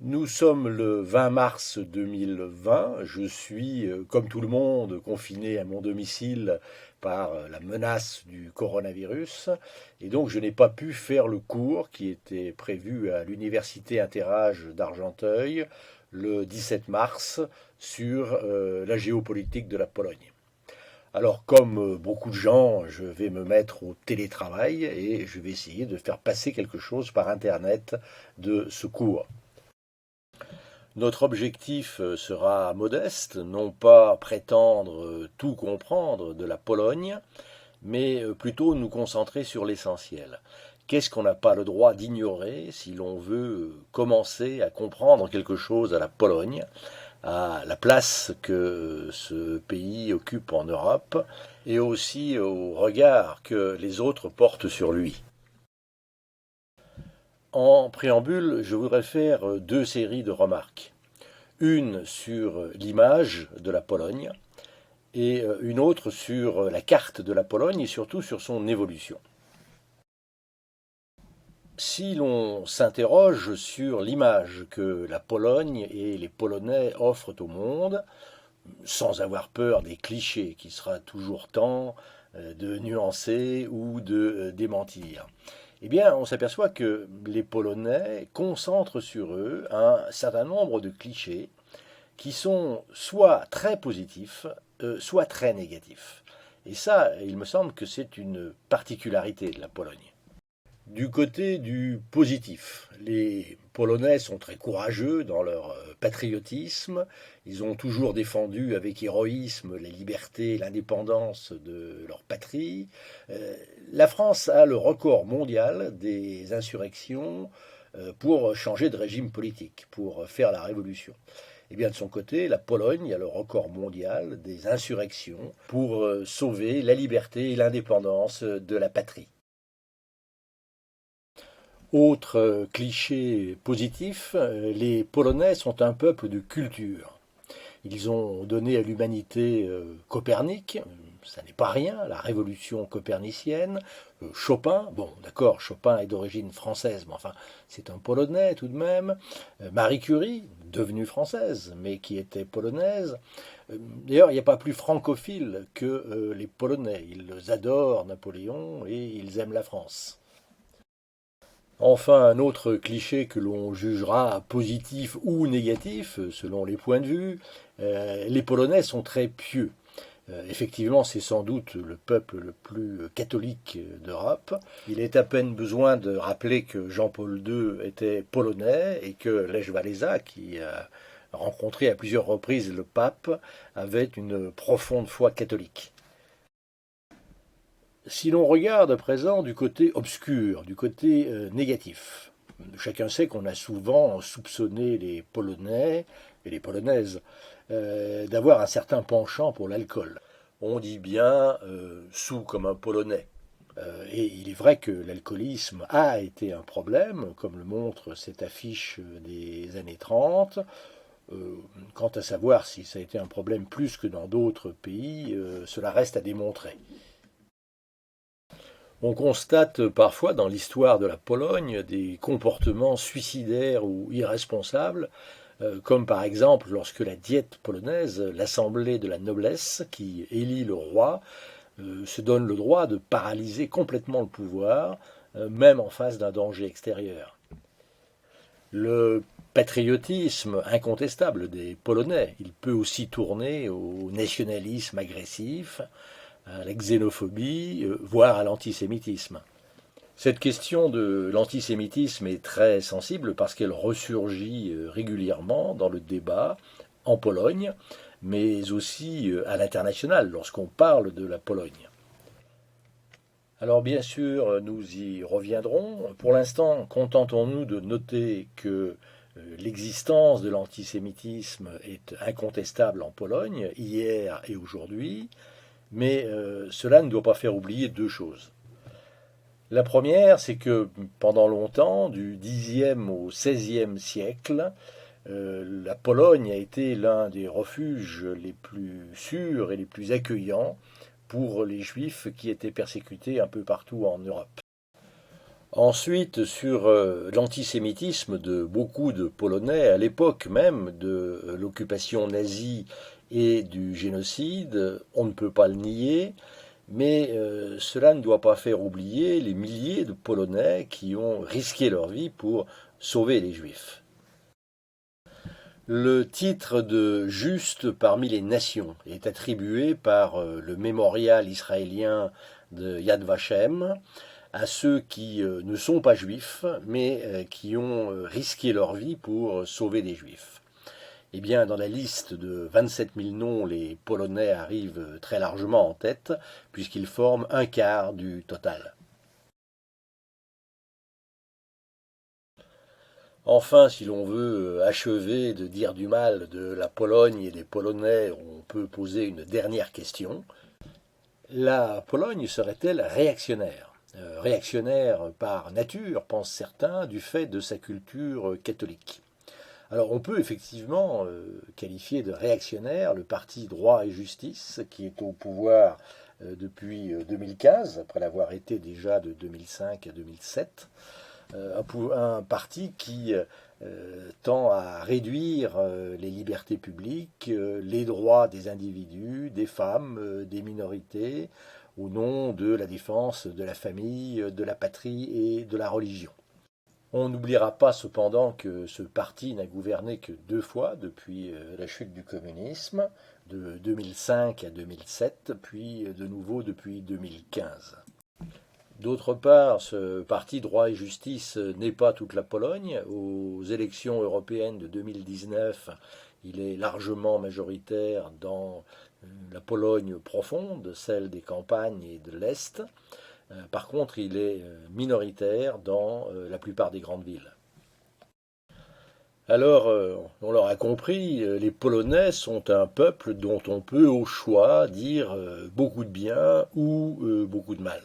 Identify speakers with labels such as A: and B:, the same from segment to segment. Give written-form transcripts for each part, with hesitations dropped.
A: Nous sommes le 20 mars 2020. Je suis, comme tout le monde, confiné à mon domicile par la menace du coronavirus. Et donc, je n'ai pas pu faire le cours qui était prévu à l'Université Interage d'Argenteuil le 17 mars sur la géopolitique de la Pologne. Alors, comme beaucoup de gens, je vais me mettre au télétravail et je vais essayer de faire passer quelque chose par Internet de ce cours. Notre objectif sera modeste, non pas prétendre tout comprendre de la Pologne, mais plutôt nous concentrer sur l'essentiel. Qu'est-ce qu'on n'a pas le droit d'ignorer si l'on veut commencer à comprendre quelque chose à la Pologne, à la place que ce pays occupe en Europe, et aussi au regard que les autres portent sur lui. En préambule, je voudrais faire deux séries de remarques. Une sur l'image de la Pologne et une autre sur la carte de la Pologne et surtout sur son évolution. Si l'on s'interroge sur l'image que la Pologne et les Polonais offrent au monde, sans avoir peur des clichés qui sera toujours temps de nuancer ou de démentir, eh bien, on s'aperçoit que les Polonais concentrent sur eux un certain nombre de clichés qui sont soit très positifs, soit très négatifs. Et ça, il me semble que c'est une particularité de la Pologne. Du côté du positif, les Polonais sont très courageux dans leur patriotisme. Ils ont toujours défendu avec héroïsme la liberté et l'indépendance de leur patrie. La France a le record mondial des insurrections pour changer de régime politique, pour faire la révolution. Et bien de son côté, la Pologne a le record mondial des insurrections pour sauver la liberté et l'indépendance de la patrie. Autre cliché positif, les Polonais sont un peuple de culture. Ils ont donné à l'humanité Copernic, ça n'est pas rien, la révolution copernicienne, Chopin, bon d'accord, Chopin est d'origine française, mais enfin c'est un Polonais tout de même, Marie Curie, devenue française, mais qui était polonaise. D'ailleurs, il n'y a pas plus francophile que les Polonais, ils adorent Napoléon et ils aiment la France. Enfin, un autre cliché que l'on jugera positif ou négatif, selon les points de vue, les Polonais sont très pieux. Effectivement, c'est sans doute le peuple le plus catholique d'Europe. Il est à peine besoin de rappeler que Jean-Paul II était polonais et que Lech Walesa, qui a rencontré à plusieurs reprises le pape, avait une profonde foi catholique. Si l'on regarde à présent du côté obscur, du côté négatif, chacun sait qu'on a souvent soupçonné les Polonais et les Polonaises d'avoir un certain penchant pour l'alcool. On dit bien sous comme un Polonais. Et il est vrai que l'alcoolisme a été un problème, comme le montre cette affiche des années 30. Quant à savoir si ça a été un problème plus que dans d'autres pays, cela reste à démontrer. On constate parfois dans l'histoire de la Pologne des comportements suicidaires ou irresponsables, comme par exemple lorsque la Diète polonaise, l'assemblée de la noblesse qui élit le roi, se donne le droit de paralyser complètement le pouvoir, même en face d'un danger extérieur. Le patriotisme incontestable des Polonais, il peut aussi tourner au nationalisme agressif, à la xénophobie, voire à l'antisémitisme. Cette question de l'antisémitisme est très sensible parce qu'elle ressurgit régulièrement dans le débat en Pologne, mais aussi à l'international lorsqu'on parle de la Pologne. Alors bien sûr, nous y reviendrons. Pour l'instant, contentons-nous de noter que l'existence de l'antisémitisme est incontestable en Pologne, hier et aujourd'hui, mais cela ne doit pas faire oublier deux choses. La première, c'est que pendant longtemps, du Xe au XVIe siècle, la Pologne a été l'un des refuges les plus sûrs et les plus accueillants pour les juifs qui étaient persécutés un peu partout en Europe. Ensuite, sur l'antisémitisme de beaucoup de Polonais à l'époque même de l'occupation nazie et du génocide, on ne peut pas le nier, mais cela ne doit pas faire oublier les milliers de Polonais qui ont risqué leur vie pour sauver les Juifs. Le titre de Juste parmi les nations est attribué par le mémorial israélien de Yad Vashem à ceux qui ne sont pas juifs, mais qui ont risqué leur vie pour sauver des juifs. Eh bien, dans la liste de 27 000 noms, les Polonais arrivent très largement en tête, puisqu'ils forment un quart du total. Enfin, si l'on veut achever de dire du mal de la Pologne et des Polonais, on peut poser une dernière question. La Pologne serait-elle réactionnaire? Réactionnaire par nature, pensent certains, du fait de sa culture catholique. Alors on peut effectivement qualifier de réactionnaire le parti Droit et Justice, qui est au pouvoir depuis 2015, après l'avoir été déjà de 2005 à 2007. Un parti qui tend à réduire les libertés publiques, les droits des individus, des femmes, des minorités, au nom de la défense de la famille, de la patrie et de la religion. On n'oubliera pas cependant que ce parti n'a gouverné que 2 fois depuis la chute du communisme, de 2005 à 2007, puis de nouveau depuis 2015. D'autre part, ce parti Droit et Justice n'est pas toute la Pologne. Aux élections européennes de 2019, il est largement majoritaire dans la Pologne profonde, celle des campagnes et de l'Est. Par contre, il est minoritaire dans la plupart des grandes villes. Alors, on l'aura compris, les Polonais sont un peuple dont on peut au choix dire beaucoup de bien ou beaucoup de mal.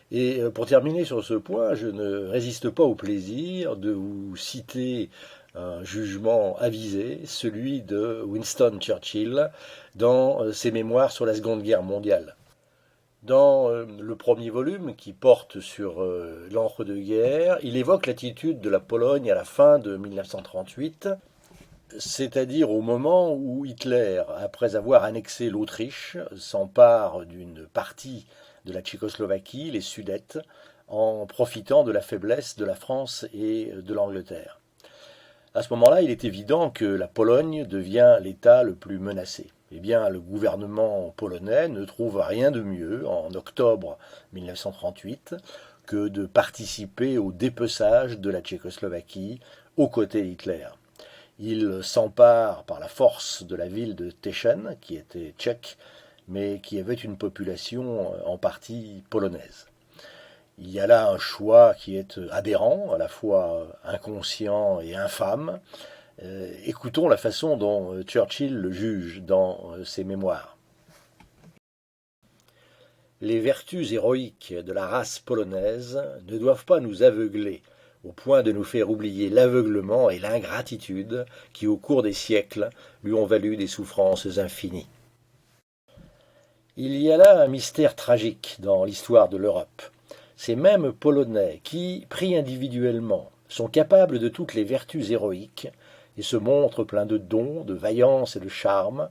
A: Et pour terminer sur ce point, je ne résiste pas au plaisir de vous citer un jugement avisé, celui de Winston Churchill, dans ses mémoires sur la Seconde Guerre mondiale. Dans le premier volume, qui porte sur l'entre-deux-guerres, il évoque l'attitude de la Pologne à la fin de 1938, c'est-à-dire au moment où Hitler, après avoir annexé l'Autriche, s'empare d'une partie de la Tchécoslovaquie, les Sudètes, en profitant de la faiblesse de la France et de l'Angleterre. À ce moment-là, il est évident que la Pologne devient l'État le plus menacé. Eh bien, le gouvernement polonais ne trouve rien de mieux, en octobre 1938, que de participer au dépeçage de la Tchécoslovaquie aux côtés d'Hitler. Il s'empare par la force de la ville de Teschen, qui était tchèque, mais qui avait une population en partie polonaise. Il y a là un choix qui est aberrant, à la fois inconscient et infâme. Écoutons la façon dont Churchill le juge dans ses mémoires. Les vertus héroïques de la race polonaise ne doivent pas nous aveugler au point de nous faire oublier l'aveuglement et l'ingratitude qui, au cours des siècles, lui ont valu des souffrances infinies. Il y a là un mystère tragique dans l'histoire de l'Europe. Ces mêmes Polonais qui, pris individuellement, sont capables de toutes les vertus héroïques et se montrent pleins de dons, de vaillance et de charme,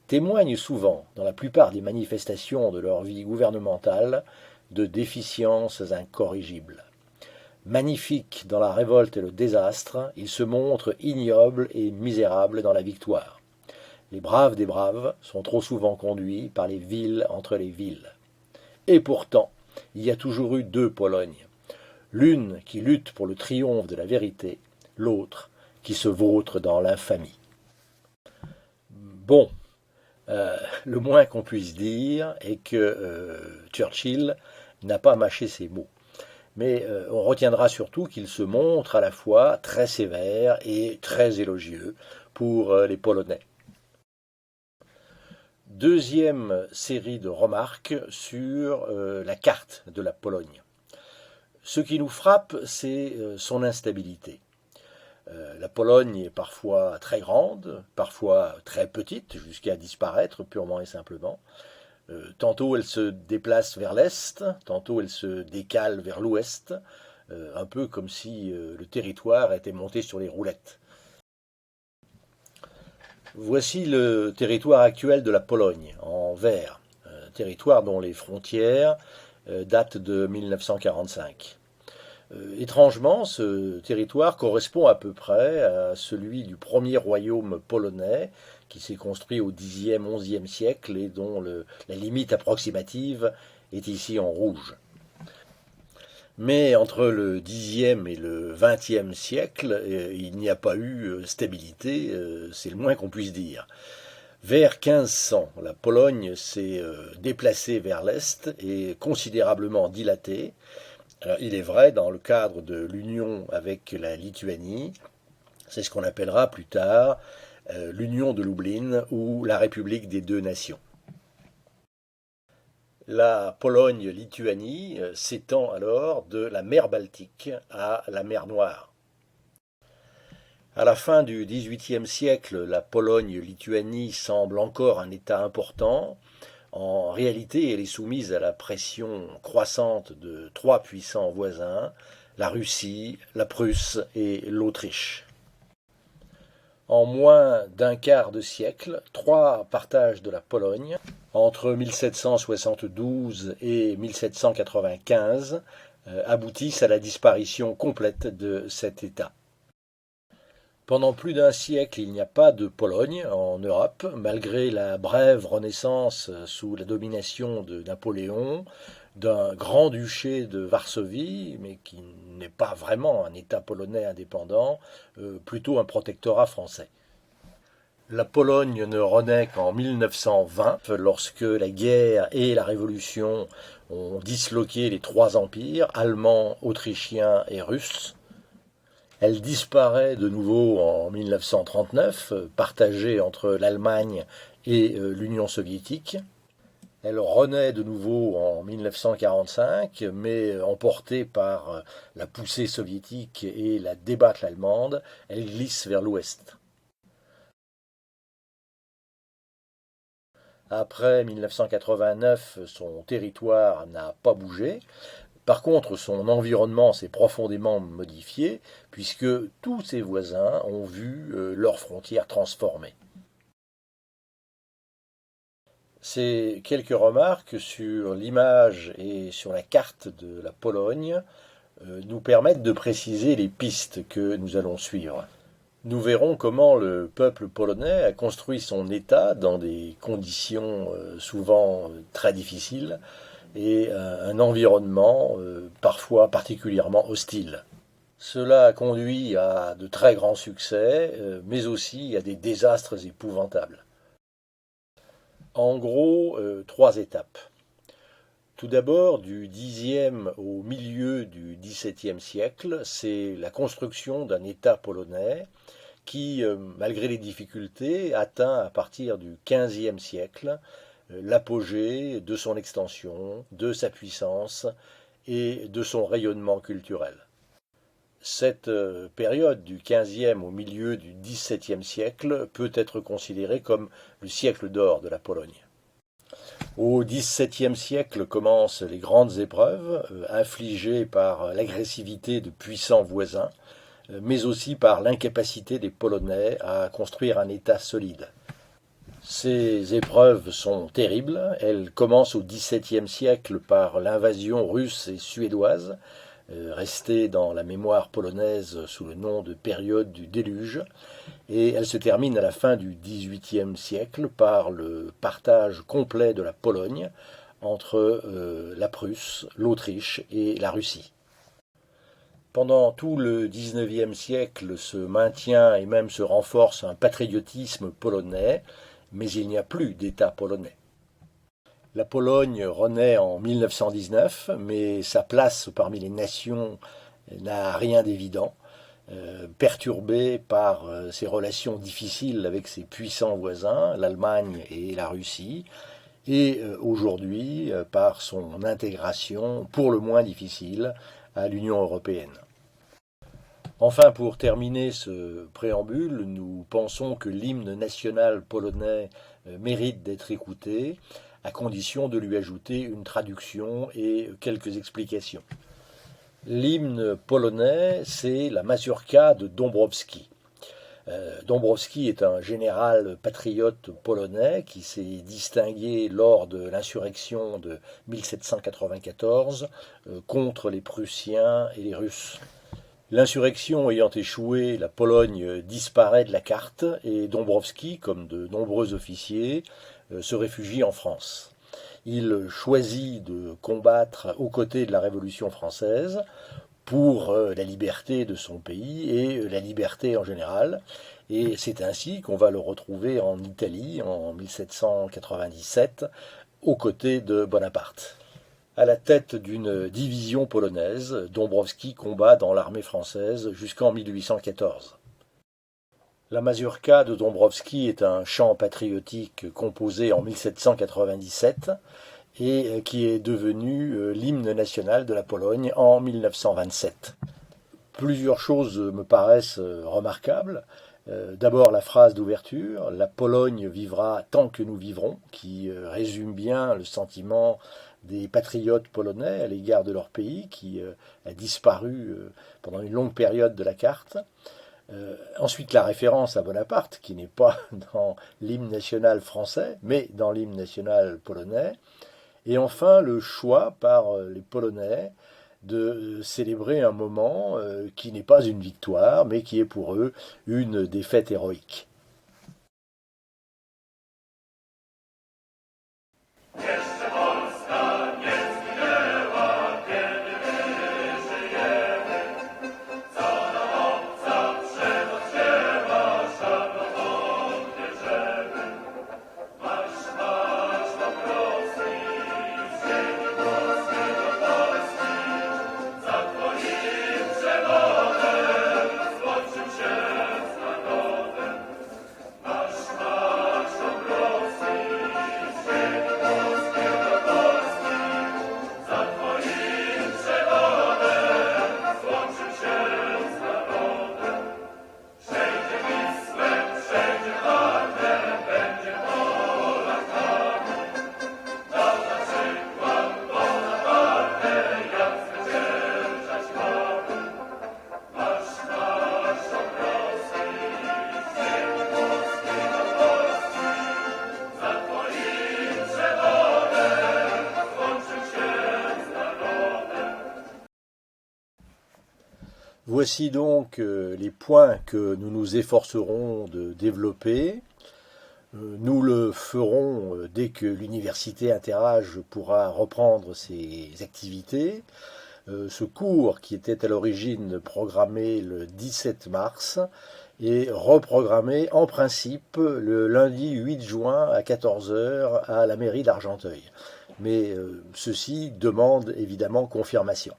A: témoignent souvent, dans la plupart des manifestations de leur vie gouvernementale, de déficiences incorrigibles. Magnifiques dans la révolte et le désastre, ils se montrent ignobles et misérables dans la victoire. Les braves des braves sont trop souvent conduits par les villes entre les villes. Et pourtant, il y a toujours eu 2 Polognes. L'une qui lutte pour le triomphe de la vérité, l'autre qui se vautre dans l'infamie. Bon, le moins qu'on puisse dire est que Churchill n'a pas mâché ses mots. Mais on retiendra surtout qu'il se montre à la fois très sévère et très élogieux pour les Polonais. Deuxième série de remarques sur la carte de la Pologne. Ce qui nous frappe, c'est son instabilité. La Pologne est parfois très grande, parfois très petite, jusqu'à disparaître purement et simplement. Tantôt elle se déplace vers l'est, tantôt elle se décale vers l'ouest, un peu comme si le territoire était monté sur les roulettes. Voici le territoire actuel de la Pologne, en vert, territoire dont les frontières datent de 1945. Étrangement, ce territoire correspond à peu près à celui du premier royaume polonais qui s'est construit au Xe, XIe siècle et dont la limite approximative est ici en rouge. Mais entre le Xe et le XXe siècle, il n'y a pas eu stabilité, c'est le moins qu'on puisse dire. Vers 1500, la Pologne s'est déplacée vers l'est et considérablement dilatée. Alors, il est vrai, dans le cadre de l'union avec la Lituanie, c'est ce qu'on appellera plus tard l'Union de Lublin ou la République des deux nations. La Pologne-Lituanie s'étend alors de la mer Baltique à la mer Noire. À la fin du XVIIIe siècle, la Pologne-Lituanie semble encore un État important. En réalité, elle est soumise à la pression croissante de trois puissants voisins, la Russie, la Prusse et l'Autriche. En moins d'un quart de siècle, trois partages de la Pologne, entre 1772 et 1795, aboutissent à la disparition complète de cet État. Pendant plus d'un siècle, il n'y a pas de Pologne en Europe, malgré la brève renaissance sous la domination de Napoléon, d'un grand-duché de Varsovie, mais qui n'est pas vraiment un État polonais indépendant, plutôt un protectorat français. La Pologne ne renaît qu'en 1920, lorsque la guerre et la révolution ont disloqué les trois empires, allemand, autrichien et russe. Elle disparaît de nouveau en 1939, partagée entre l'Allemagne et l'Union soviétique. Elle renaît de nouveau en 1945, mais emportée par la poussée soviétique et la débâcle allemande, elle glisse vers l'ouest. Après 1989, son territoire n'a pas bougé. Par contre, son environnement s'est profondément modifié, puisque tous ses voisins ont vu leurs frontières transformées. Ces quelques remarques sur l'image et sur la carte de la Pologne nous permettent de préciser les pistes que nous allons suivre. Nous verrons comment le peuple polonais a construit son État dans des conditions souvent très difficiles et un environnement parfois particulièrement hostile. Cela a conduit à de très grands succès, mais aussi à des désastres épouvantables. En gros, trois étapes. Tout d'abord, du Xe au milieu du XVIIe siècle, c'est la construction d'un État polonais qui, malgré les difficultés, atteint à partir du XVe siècle l'apogée de son extension, de sa puissance et de son rayonnement culturel. Cette période du XVe au milieu du XVIIe siècle peut être considérée comme le siècle d'or de la Pologne. Au XVIIe siècle commencent les grandes épreuves, infligées par l'agressivité de puissants voisins, mais aussi par l'incapacité des Polonais à construire un État solide. Ces épreuves sont terribles. Elles commencent au XVIIe siècle par l'invasion russe et suédoise, restée dans la mémoire polonaise sous le nom de période du déluge, et elles se terminent à la fin du XVIIIe siècle par le partage complet de la Pologne entre la Prusse, l'Autriche et la Russie. Pendant tout le XIXe siècle se maintient et même se renforce un patriotisme polonais, mais il n'y a plus d'État polonais. La Pologne renaît en 1919, mais sa place parmi les nations n'a rien d'évident, perturbée par ses relations difficiles avec ses puissants voisins, l'Allemagne et la Russie, et aujourd'hui par son intégration pour le moins difficile à l'Union européenne. Enfin, pour terminer ce préambule, nous pensons que l'hymne national polonais mérite d'être écouté, à condition de lui ajouter une traduction et quelques explications. L'hymne polonais, c'est la Mazurka de Dąbrowski. Dąbrowski est un général patriote polonais qui s'est distingué lors de l'insurrection de 1794 contre les Prussiens et les Russes. L'insurrection ayant échoué, la Pologne disparaît de la carte et Dąbrowski, comme de nombreux officiers, se réfugie en France. Il choisit de combattre aux côtés de la Révolution française pour la liberté de son pays et la liberté en général. Et c'est ainsi qu'on va le retrouver en Italie en 1797 aux côtés de Bonaparte. À la tête d'une division polonaise, Dąbrowski combat dans l'armée française jusqu'en 1814. La Mazurka de Dąbrowski est un chant patriotique composé en 1797 et qui est devenu l'hymne national de la Pologne en 1927. Plusieurs choses me paraissent remarquables. D'abord la phrase d'ouverture, la Pologne vivra tant que nous vivrons, qui résume bien le sentiment des patriotes polonais à l'égard de leur pays, qui a disparu pendant une longue période de la carte. Ensuite la référence à Bonaparte, qui n'est pas dans l'hymne national français, mais dans l'hymne national polonais. Et enfin le choix par les Polonais de célébrer un moment qui n'est pas une victoire, mais qui est pour eux une défaite héroïque. Voici donc les points que nous nous efforcerons de développer. Nous le ferons dès que l'université Interage pourra reprendre ses activités. Ce cours, qui était à l'origine programmé le 17 mars, est reprogrammé en principe le lundi 8 juin à 14 heures à la mairie d'Argenteuil. Mais ceci demande évidemment confirmation.